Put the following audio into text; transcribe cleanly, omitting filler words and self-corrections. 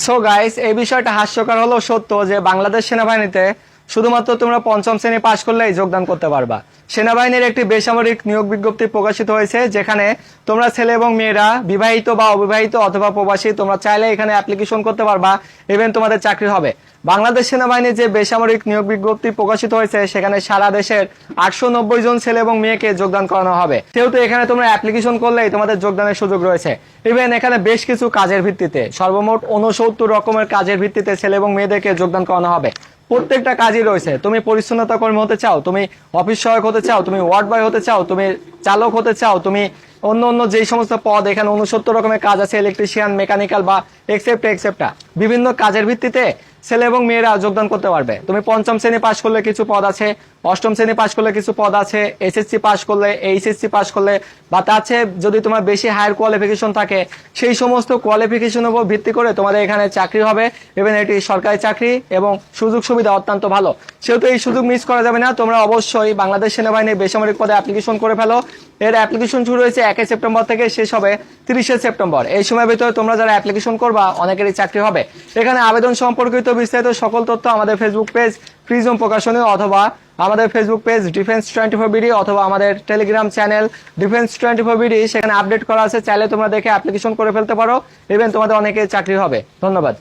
So guys, এই বিষয়টা হাস্যকর হলেও সত্য যে বাংলাদেশ সেনাবাহিনীতে শুধুমাত্র তোমরা পঞ্চম শ্রেণী পাশ করলেই যোগদান করতে পারবা। সেনাবাহিনীর একটি বেসামরিক নিয়োগ বিজ্ঞপ্তি প্রকাশিত হয়েছে, যেখানে তোমরা ছেলে এবং মেয়েরা, বিবাহিত বা অবিবাহিত অথবা প্রবাসী, তোমরা চাইলে এখানে অ্যাপ্লিকেশন করতে পারবা, ইভেন তোমাদের চাকরি হবে। বাংলাদেশ সেনাবাহিনীর যে বেসামরিক নিয়োগ বিজ্ঞপ্তি প্রকাশিত হয়েছে, সেখানে সারা দেশের 890 জন ছেলে এবং মেয়েকে যোগদান করানো হবে। সেহেতু এখানে তোমরা অ্যাপ্লিকেশন করলেই তোমাদের যোগদানের সুযোগ রয়েছে। ইভেন এখানে বেশ কিছু কাজের ভিত্তিতে, সর্বমোট 69 রকমের কাজের ভিত্তিতে ছেলে এবং মেয়েদেরকে যোগদান করানো হবে। প্রত্যেকটা কাজই রয়েছে। তুমি পরিচ্ছন্নতা কর্মী হতে চাও, তুমি অফিস সহায়ক হতে চাও, তুমি ওয়ার্ড বয় হতে চাও, তুমি চালক হতে চাও, তুমি অন্য অন্য যেই সমস্ত পদ, এখানে 69 রকমের কাজ আছে, ইলেকট্রিশিয়ান, মেকানিক্যাল বা এক্সেপ্টা বিভিন্ন কাজের ভিত্তিতে ছেলে এবং মেয়েরা যোগদান করতে পারবে। তুমি পঞ্চম শ্রেণী পাশ করলে কিছু পদ আছে, অষ্টম শ্রেণী পাশ করলে কিছু পদ আছে, এসএসসি পাশ করলে, এইচএসসি পাশ করলে, বা তার চেয়ে যদি তোমার বেশি হায়ার কোয়ালিফিকেশন থাকে, সেই সমস্ত কোয়ালিফিকেশনের উপর ভিত্তি করে তোমাদের এখানে চাকরি হবে। এবং এটি সরকারি চাকরি এবং সুযোগ সুবিধা অত্যন্ত ভালো। সেহেতু এই সুযোগ মিস করা যাবে না। তোমরা অবশ্যই বাংলাদেশ সেনাবাহিনীর বেসামরিক পদে অ্যাপ্লিকেশন করে ফেলো। এর অ্যাপ্লিকেশন শুরু হয়েছে 1 সেপ্টেম্বর থেকে, শেষ হবে 30 সেপ্টেম্বর। এই সময়ের ভিতরে তোমরা যারা অ্যাপ্লিকেশন করবা, অনেকেরই চাকরি হবে। এখানে আবেদন সম্পর্কিত বিস্তারিত সকল তথ্য আমাদের ফেসবুক পেজ প্রিজম প্রকাশনী, অথবা আমাদের ফেসবুক পেজ ডিফেন্স 24 বিডি, অথবা আমাদের টেলিগ্রাম চ্যানেল ডিফেন্স 24 বিডি, সেখানে আপডেট করা আছে। চাইলে তোমরা দেখে অ্যাপ্লিকেশন করে ফেলতে পারো। ইভেন তোমাদের অনেকে চাকরি হবে। ধন্যবাদ।